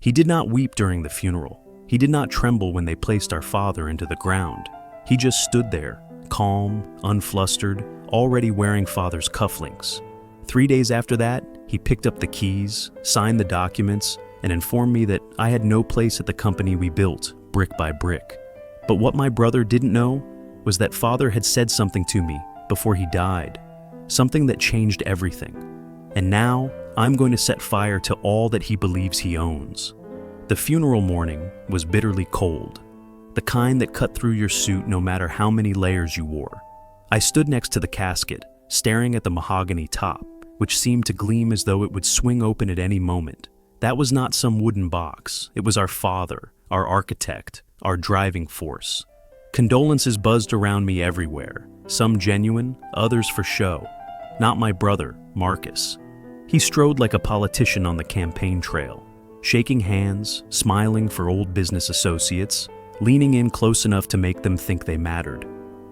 He did not weep during the funeral. He did not tremble when they placed our father into the ground. He just stood there, calm, unflustered, already wearing father's cufflinks. 3 days after that, he picked up the keys, signed the documents, and informed me that I had no place at the company we built, brick by brick. But what my brother didn't know was that father had said something to me before he died, something that changed everything. And now, I'm going to set fire to all that he believes he owns. The funeral morning was bitterly cold, the kind that cut through your suit no matter how many layers you wore. I stood next to the casket, staring at the mahogany top, which seemed to gleam as though it would swing open at any moment. That was not some wooden box. It was our father, our architect, our driving force. Condolences buzzed around me everywhere, some genuine, others for show. Not my brother, Marcus. He strode like a politician on the campaign trail, shaking hands, smiling for old business associates, leaning in close enough to make them think they mattered.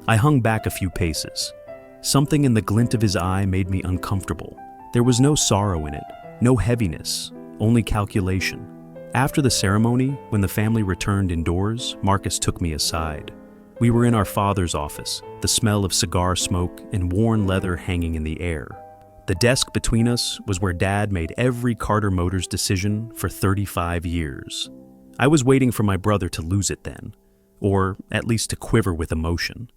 I hung back a few paces. Something in the glint of his eye made me uncomfortable. There was no sorrow in it, no heaviness, only calculation. After the ceremony, when the family returned indoors, Marcus took me aside. We were in our father's office, the smell of cigar smoke and worn leather hanging in the air. The desk between us was where Dad made every Carter Motors decision for 35 years. I was waiting for my brother to lose it then, or at least to quiver with emotion.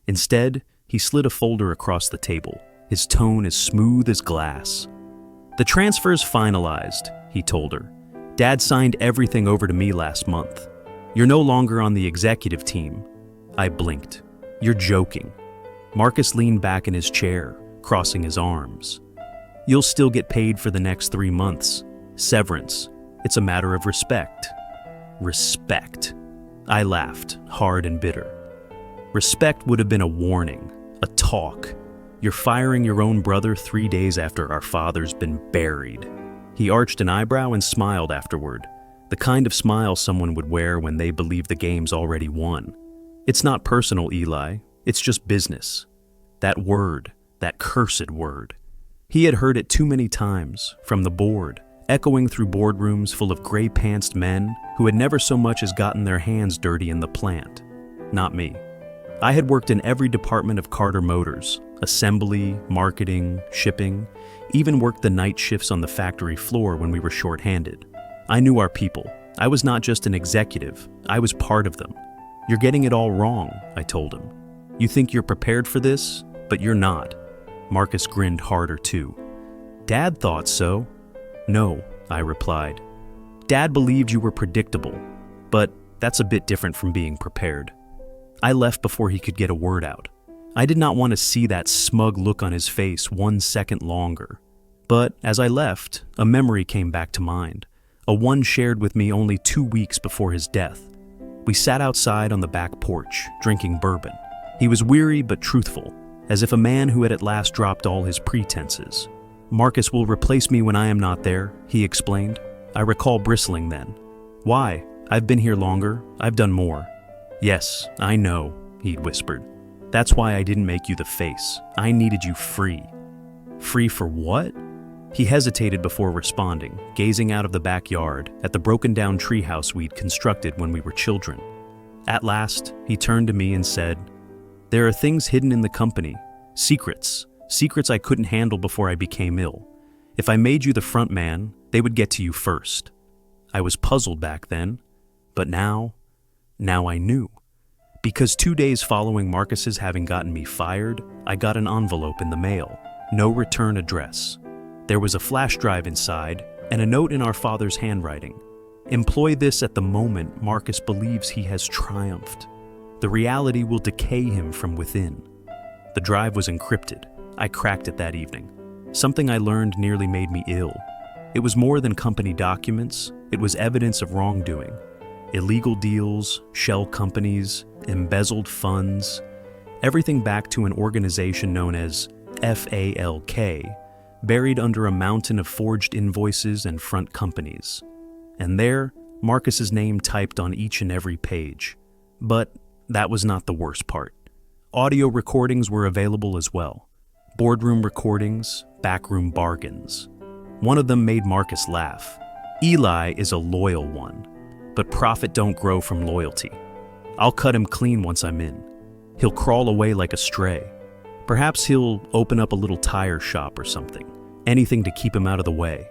Instead, he slid a folder across the table, his tone as smooth as glass. "The transfer's finalized," he told her. "Dad signed everything over to me last month. You're no longer on the executive team." I blinked. "You're joking." Marcus leaned back in his chair, crossing his arms. "You'll still get paid for the next 3 months. Severance. It's a matter of respect." Respect. I laughed, hard and bitter. Respect would have been a warning, a talk. You're firing your own brother 3 days after our father's been buried. He arched an eyebrow and smiled afterward, the kind of smile someone would wear when they believe the game's already won. "It's not personal, Eli. It's just business." That word, that cursed word. He had heard it too many times, from the board, echoing through boardrooms full of gray-pantsed men who had never so much as gotten their hands dirty in the plant. Not me. I had worked in every department of Carter Motors, assembly, marketing, shipping, even worked the night shifts on the factory floor when we were short-handed. I knew our people. I was not just an executive, I was part of them. "You're getting it all wrong," I told him. "You think you're prepared for this, but you're not." Marcus grinned harder too. "Dad thought so." "No," I replied. "Dad believed you were predictable, but that's a bit different from being prepared." I left before he could get a word out. I did not want to see that smug look on his face 1 second longer. But as I left, a memory came back to mind, a one shared with me only 2 weeks before his death. We sat outside on the back porch, drinking bourbon. He was weary but truthful, as if a man who had at last dropped all his pretenses. "Marcus will replace me when I am not there," he explained. I recall bristling then. "Why? I've been here longer. I've done more." "Yes, I know," he'd whispered. "That's why I didn't make you the face. I needed you free." "Free for what?" He hesitated before responding, gazing out of the backyard at the broken-down treehouse we'd constructed when we were children. At last, he turned to me and said, "There are things hidden in the company, secrets I couldn't handle before I became ill. If I made you the front man, they would get to you first." I was puzzled back then, but now I knew. Because 2 days following Marcus's having gotten me fired, I got an envelope in the mail, no return address. There was a flash drive inside and a note in our father's handwriting. "Employ this at the moment Marcus believes he has triumphed. The reality will decay him from within." The drive was encrypted. I cracked it that evening. Something I learned nearly made me ill. It was more than company documents. It was evidence of wrongdoing. Illegal deals, shell companies, embezzled funds, everything back to an organization known as FALK, buried under a mountain of forged invoices and front companies. And there, Marcus's name typed on each and every page. But that was not the worst part. Audio recordings were available as well. Boardroom recordings, backroom bargains. One of them made Marcus laugh. Eli is a loyal one, but profit don't grow from loyalty. I'll cut him clean once I'm in. He'll crawl away like a stray. Perhaps he'll open up a little tire shop or something. Anything to keep him out of the way.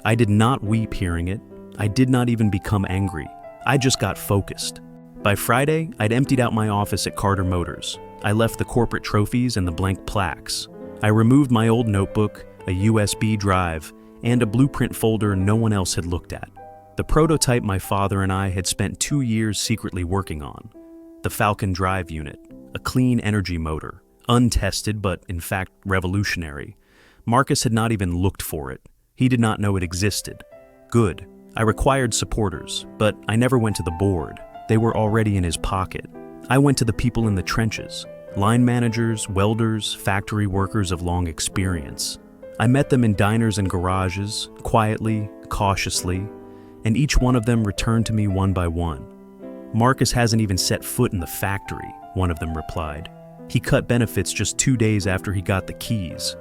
I did not weep hearing it. I did not even become angry. I just got focused. By Friday, I'd emptied out my office at Carter Motors. I left the corporate trophies and the blank plaques. I removed my old notebook, a USB drive, and a blueprint folder no one else had looked at. The prototype my father and I had spent 2 years secretly working on. The Falcon drive unit, a clean energy motor, untested but in fact revolutionary. Marcus had not even looked for it. He did not know it existed. Good. I required supporters, but I never went to the board. They were already in his pocket. I went to the people in the trenches, line managers, welders, factory workers of long experience. I met them in diners and garages, quietly, cautiously, and each one of them returned to me one by one. Marcus hasn't even set foot in the factory, one of them replied. He cut benefits just 2 days after he got the keys.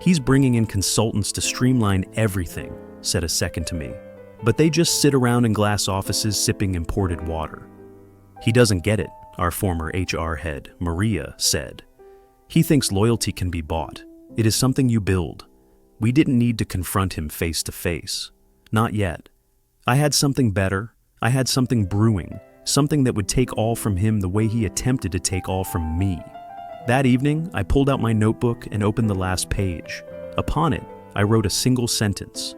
He's bringing in consultants to streamline everything, said a second to me. But they just sit around in glass offices sipping imported water. He doesn't get it, our former HR head, Maria, said. He thinks loyalty can be bought. It is something you build. We didn't need to confront him face to face. Not yet. I had something better. I had something brewing, something that would take all from him the way he attempted to take all from me. That evening, I pulled out my notebook and opened the last page. Upon it, I wrote a single sentence.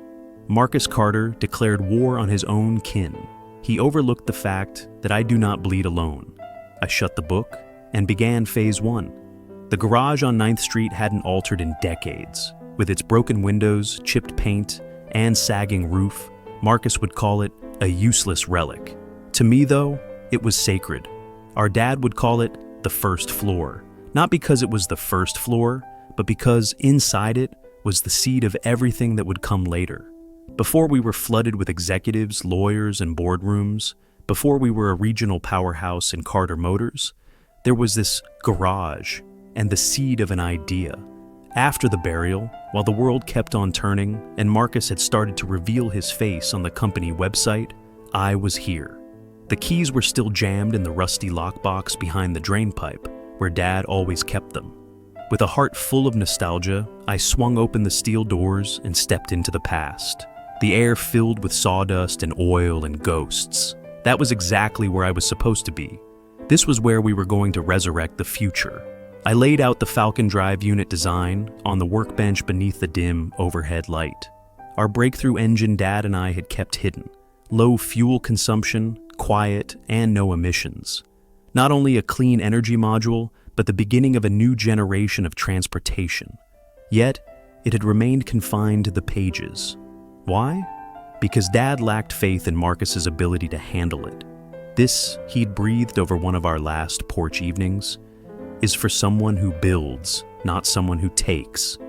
Marcus Carter declared war on his own kin. He overlooked the fact that I do not bleed alone. I shut the book and began phase 1. The garage on 9th Street hadn't altered in decades. With its broken windows, chipped paint, and sagging roof, Marcus would call it a useless relic. To me, though, it was sacred. Our dad would call it the first floor, not because it was the first floor, but because inside it was the seed of everything that would come later. Before we were flooded with executives, lawyers, and boardrooms, before we were a regional powerhouse in Carter Motors, there was this garage and the seed of an idea. After the burial, while the world kept on turning and Marcus had started to reveal his face on the company website, I was here. The keys were still jammed in the rusty lockbox behind the drain pipe, where Dad always kept them. With a heart full of nostalgia, I swung open the steel doors and stepped into the past. The air filled with sawdust and oil and ghosts. That was exactly where I was supposed to be. This was where we were going to resurrect the future. I laid out the Falcon drive unit design on the workbench beneath the dim overhead light. Our breakthrough engine Dad and I had kept hidden. Low fuel consumption, quiet, and no emissions. Not only a clean energy module, but the beginning of a new generation of transportation. Yet, it had remained confined to the pages. Why? Because Dad lacked faith in Marcus's ability to handle it. This, he'd breathed over one of our last porch evenings, is for someone who builds, not someone who takes.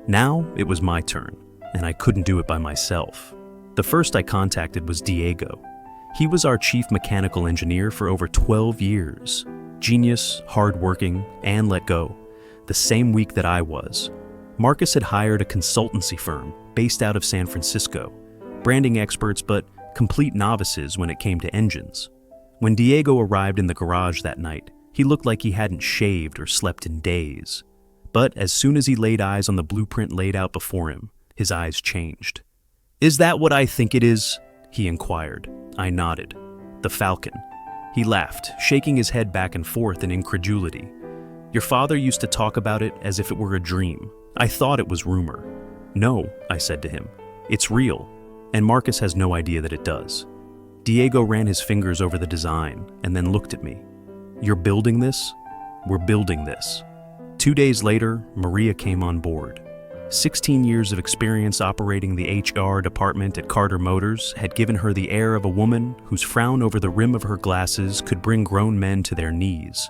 Now, it was my turn, and I couldn't do it by myself. The first I contacted was Diego. He was our chief mechanical engineer for over 12 years. Genius, hardworking, and let go. The same week that I was. Marcus had hired a consultancy firm based out of San Francisco. Branding experts, but complete novices when it came to engines. When Diego arrived in the garage that night, he looked like he hadn't shaved or slept in days. But as soon as he laid eyes on the blueprint laid out before him, his eyes changed. "Is that what I think it is?" he inquired. I nodded. "The Falcon." He laughed, shaking his head back and forth in incredulity. "Your father used to talk about it as if it were a dream. I thought it was rumor." "No," I said to him. "It's real, and Marcus has no idea that it does." Diego ran his fingers over the design and then looked at me. "You're building this? We're building this." 2 days later, Maria came on board. 16 years of experience operating the HR department at Carter Motors had given her the air of a woman whose frown over the rim of her glasses could bring grown men to their knees.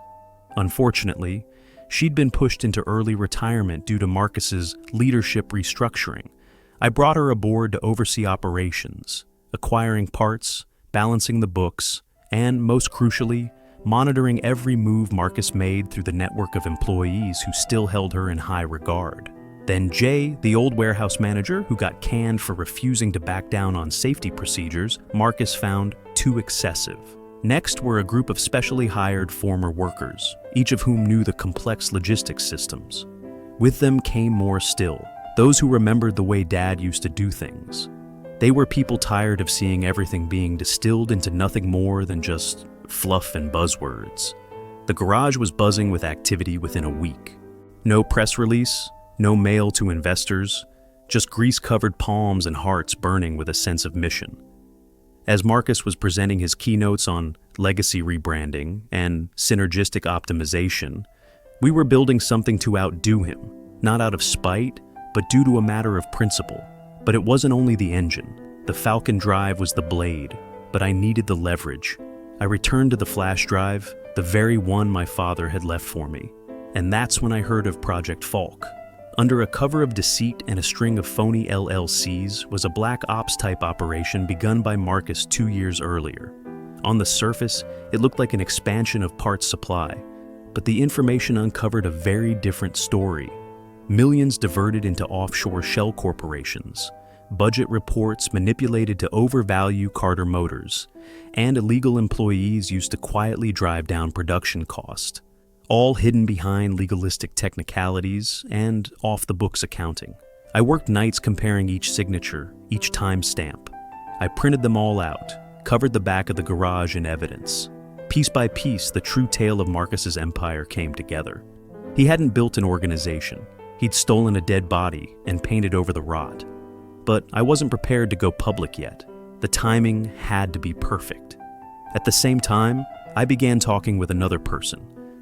Unfortunately, she'd been pushed into early retirement due to Marcus's leadership restructuring. I brought her aboard to oversee operations, acquiring parts, balancing the books, and, most crucially, monitoring every move Marcus made through the network of employees who still held her in high regard. Then Jay, the old warehouse manager who got canned for refusing to back down on safety procedures, Marcus found too excessive. Next were a group of specially hired former workers, each of whom knew the complex logistics systems. With them came more still, those who remembered the way Dad used to do things. They were people tired of seeing everything being distilled into nothing more than just fluff and buzzwords. The garage was buzzing with activity within a week. No press release, no mail to investors, just grease-covered palms and hearts burning with a sense of mission. As Marcus was presenting his keynotes on legacy rebranding and synergistic optimization, we were building something to outdo him, not out of spite, but due to a matter of principle. But it wasn't only the engine. The Falcon drive was the blade, but I needed the leverage. I returned to the flash drive, the very one my father had left for me. And that's when I heard of Project Falk. Under a cover of deceit and a string of phony LLCs was a black ops type operation begun by Marcus 2 years earlier. On the surface, it looked like an expansion of parts supply, but the information uncovered a very different story. Millions diverted into offshore shell corporations, budget reports manipulated to overvalue Carter Motors, and illegal employees used to quietly drive down production cost, all hidden behind legalistic technicalities and off-the-books accounting. I worked nights comparing each signature, each timestamp. I printed them all out, covered the back of the garage in evidence. Piece by piece, the true tale of Marcus's empire came together. He hadn't built an organization. He'd stolen a dead body and painted over the rot. But I wasn't prepared to go public yet. The timing had to be perfect. At the same time, I began talking with another person,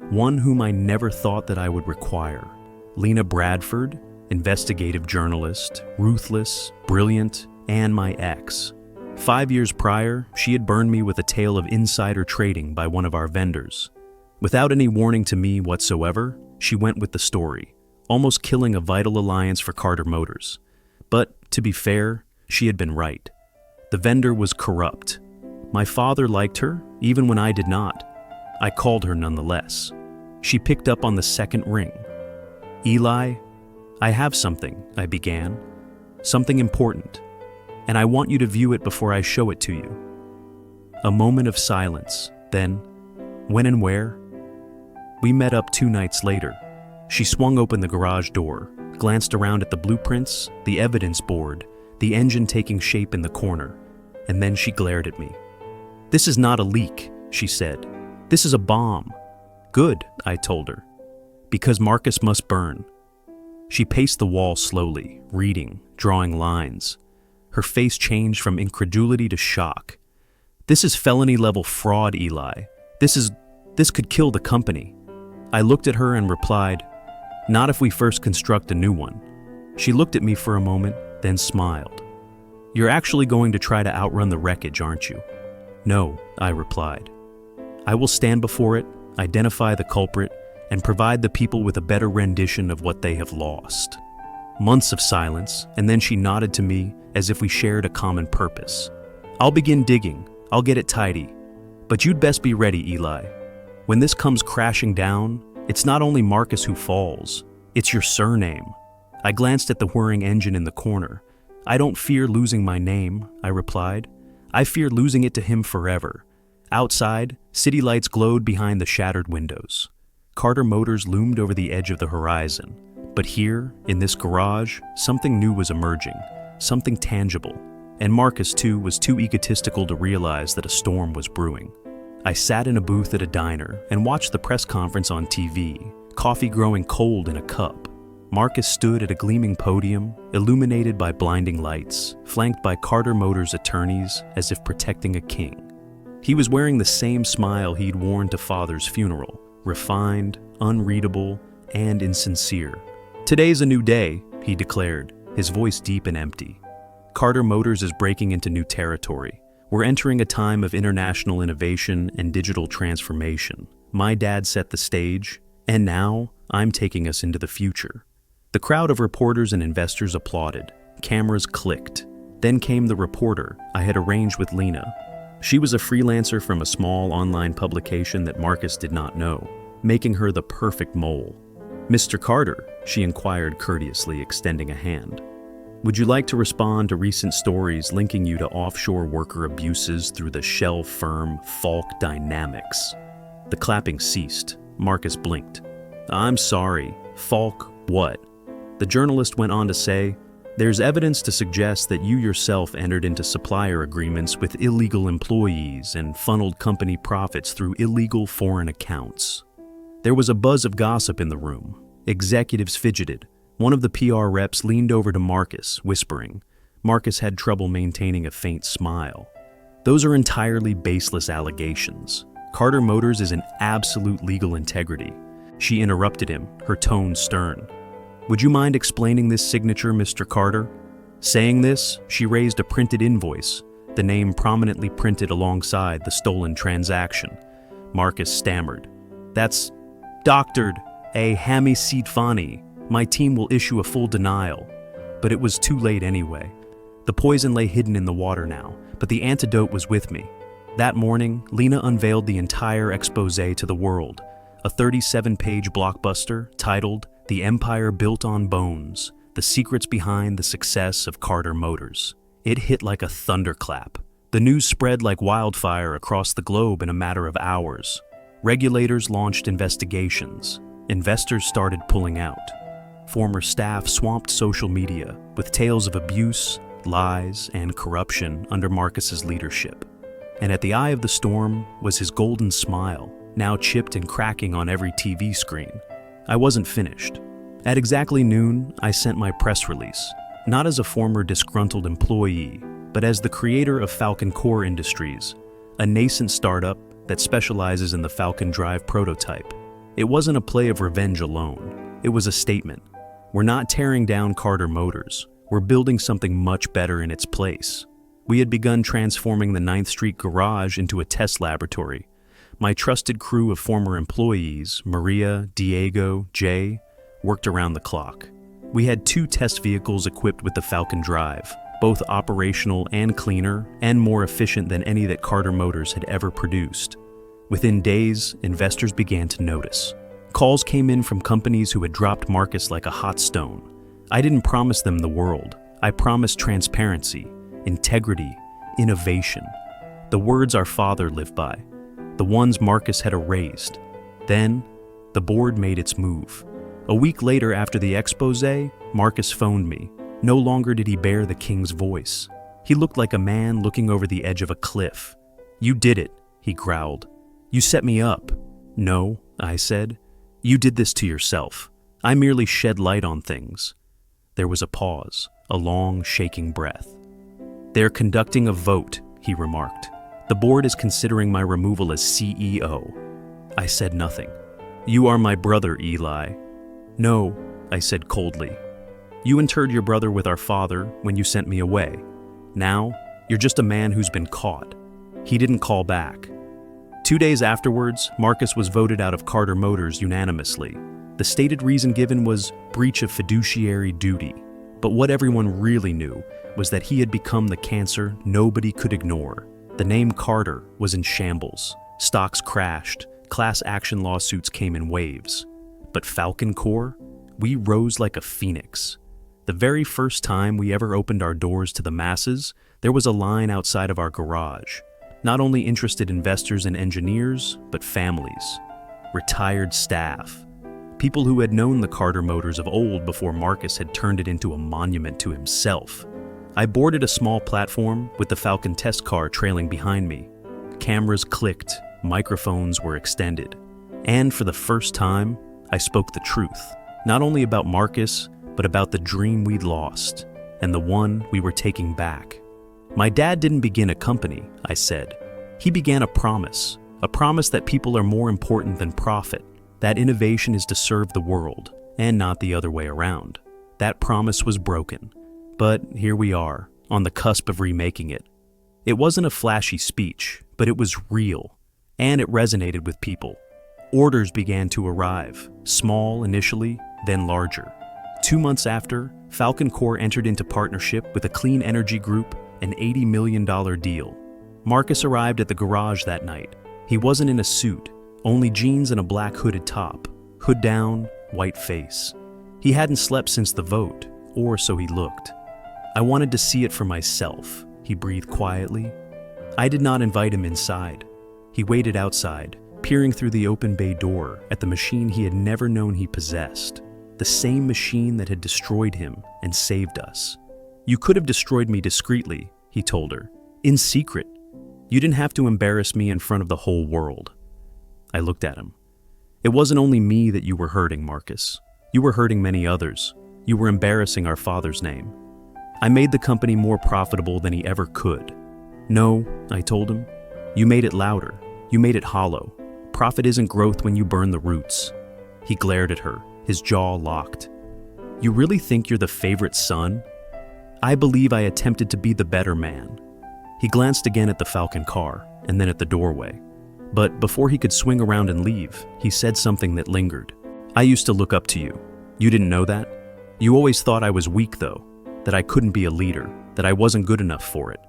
one whom I never thought that I would require. Lena Bradford, investigative journalist, ruthless, brilliant, and my ex. 5 years prior, she had burned me with a tale of insider trading by one of our vendors. Without any warning to me whatsoever, she went with the story, almost killing a vital alliance for Carter Motors. But, to be fair, she had been right. The vendor was corrupt. My father liked her, even when I did not. I called her nonetheless. She picked up on the second ring. "Eli, I have something," I began. "Something important. And I want you to view it before I show it to you." A moment of silence, then, "When and where?" We met up 2 nights later. She swung open the garage door, glanced around at the blueprints, the evidence board, the engine taking shape in the corner, and then she glared at me. "This is not a leak," she said. "This is a bomb." "Good," I told her. "Because Marcus must burn." She paced the wall slowly, reading, drawing lines. Her face changed from incredulity to shock. "This is felony-level fraud, Eli. This could kill the company." I looked at her and replied, "Not if we first construct a new one." She looked at me for a moment, then smiled. "You're actually going to try to outrun the wreckage, aren't you?" "No," I replied. "I will stand before it, identify the culprit, and provide the people with a better rendition of what they have lost." Months of silence, and then she nodded to me as if we shared a common purpose. "I'll begin digging. I'll get it tidy. But you'd best be ready, Eli. When this comes crashing down, it's not only Marcus who falls, it's your surname." I glanced at the whirring engine in the corner. "I don't fear losing my name," I replied. "I fear losing it to him forever." Outside, city lights glowed behind the shattered windows. Carter Motors loomed over the edge of the horizon. But here, in this garage, something new was emerging, something tangible. And Marcus, too, was too egotistical to realize that a storm was brewing. I sat in a booth at a diner and watched the press conference on TV, coffee growing cold in a cup. Marcus stood at a gleaming podium, illuminated by blinding lights, flanked by Carter Motors attorneys as if protecting a king. He was wearing the same smile he'd worn to Father's funeral, refined, unreadable, and insincere. "Today's a new day," he declared, his voice deep and empty. "Carter Motors is breaking into new territory. We're entering a time of international innovation and digital transformation. My dad set the stage, and now I'm taking us into the future." The crowd of reporters and investors applauded. Cameras clicked. Then came the reporter I had arranged with Lena. She was a freelancer from a small online publication that Marcus did not know, making her the perfect mole. "Mr. Carter," she inquired courteously, extending a hand. Would you like to respond to recent stories linking you to offshore worker abuses through the shell firm Falk Dynamics? The clapping ceased. Marcus blinked. I'm sorry, Falk what? The journalist went on to say, there's evidence to suggest that you yourself entered into supplier agreements with illegal employees and funneled company profits through illegal foreign accounts. There was a buzz of gossip in the room. Executives fidgeted. One of the PR reps leaned over to Marcus, whispering. Marcus had trouble maintaining a faint smile. Those are entirely baseless allegations. Carter Motors is an absolute legal integrity. She interrupted him, her tone stern. Would you mind explaining this signature, Mr. Carter? Saying this, she raised a printed invoice, the name prominently printed alongside the stolen transaction. Marcus stammered. That's doctored, a hammy seat fani. My team will issue a full denial. But it was too late anyway. The poison lay hidden in the water now, but the antidote was with me. That morning, Lena unveiled the entire expose to the world, a 37-page blockbuster titled The Empire Built on Bones, The Secrets Behind the Success of Carter Motors. It hit like a thunderclap. The news spread like wildfire across the globe in a matter of hours. Regulators launched investigations. Investors started pulling out. Former staff swamped social media with tales of abuse, lies, and corruption under Marcus's leadership. And at the eye of the storm was his golden smile, now chipped and cracking on every TV screen. I wasn't finished. At exactly noon, I sent my press release, not as a former disgruntled employee, but as the creator of Falcon Core Industries, a nascent startup that specializes in the Falcon Drive prototype. It wasn't a play of revenge alone. It was a statement. We're not tearing down Carter Motors. We're building something much better in its place. We had begun transforming the 9th Street garage into a test laboratory. My trusted crew of former employees, Maria, Diego, Jay, worked around the clock. We had 2 test vehicles equipped with the Falcon Drive, both operational and cleaner and more efficient than any that Carter Motors had ever produced. Within days, investors began to notice. Calls came in from companies who had dropped Marcus like a hot stone. I didn't promise them the world. I promised transparency, integrity, innovation. The words our father lived by, the ones Marcus had erased. Then, the board made its move. A week later after the expose, Marcus phoned me. No longer did he bear the king's voice. He looked like a man looking over the edge of a cliff. You did it, he growled. You set me up. No, I said. You did this to yourself. I merely shed light on things. There was a pause, a long, shaking breath. They're conducting a vote, he remarked. The board is considering my removal as CEO. I said nothing. You are my brother, Eli. No, I said coldly. You interred your brother with our father when you sent me away. Now, you're just a man who's been caught. He didn't call back. 2 days afterwards, Marcus was voted out of Carter Motors unanimously. The stated reason given was breach of fiduciary duty. But what everyone really knew was that he had become the cancer nobody could ignore. The name Carter was in shambles. Stocks crashed. Class action lawsuits came in waves. But Falcon Core? We rose like a phoenix. The very first time we ever opened our doors to the masses, there was a line outside of our garage. Not only interested investors and engineers, but families, retired staff, people who had known the Carter Motors of old before Marcus had turned it into a monument to himself. I boarded a small platform with the Falcon test car trailing behind me. Cameras clicked, microphones were extended. And for the first time, I spoke the truth, not only about Marcus, but about the dream we'd lost, and the one we were taking back. My dad didn't begin a company, I said. He began a promise that people are more important than profit, that innovation is to serve the world, and not the other way around. That promise was broken, but here we are, on the cusp of remaking it. It wasn't a flashy speech, but it was real, and it resonated with people. Orders began to arrive, small initially, then larger. 2 months after, Falcon Core entered into partnership with a clean energy group, an $80 million deal. Marcus arrived at the garage that night. He wasn't in a suit, only jeans and a black hooded top, hood down, white face. He hadn't slept since the vote, or so he looked. I wanted to see it for myself, he breathed quietly. I did not invite him inside. He waited outside, peering through the open bay door at the machine he had never known he possessed, the same machine that had destroyed him and saved us. You could have destroyed me discreetly, he told her, in secret. You didn't have to embarrass me in front of the whole world. I looked at him. It wasn't only me that you were hurting, Marcus. You were hurting many others. You were embarrassing our father's name. I made the company more profitable than he ever could. No, I told him. You made it louder. You made it hollow. Profit isn't growth when you burn the roots. He glared at her, his jaw locked. You really think you're the favorite son? I believe I attempted to be the better man. He glanced again at the Falcon car, and then at the doorway. But before he could swing around and leave, he said something that lingered. I used to look up to you. You didn't know that? You always thought I was weak, though, that I couldn't be a leader, that I wasn't good enough for it.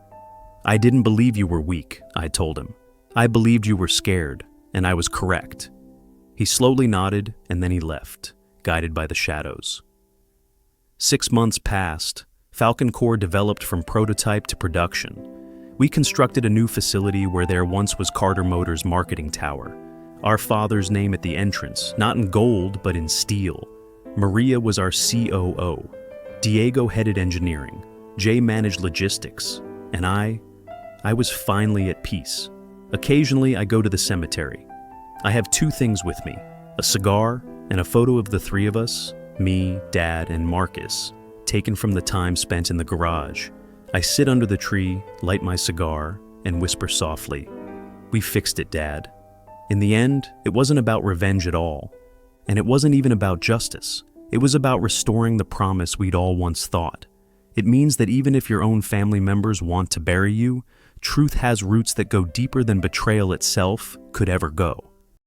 I didn't believe you were weak, I told him. I believed you were scared, and I was correct. He slowly nodded, and then he left, guided by the shadows. 6 months passed. Falcon Core developed from prototype to production. We constructed a new facility where there once was Carter Motors' marketing tower. Our father's name at the entrance, not in gold, but in steel. Maria was our COO. Diego headed engineering. Jay managed logistics. And I was finally at peace. Occasionally, I go to the cemetery. I have 2 things with me, a cigar and a photo of the 3 of us, me, Dad, and Marcus, taken from the time spent in the garage. I sit under the tree, light my cigar, and whisper softly, "We fixed it, Dad." In the end, it wasn't about revenge at all. And it wasn't even about justice. It was about restoring the promise we'd all once thought. It means that even if your own family members want to bury you, truth has roots that go deeper than betrayal itself could ever go.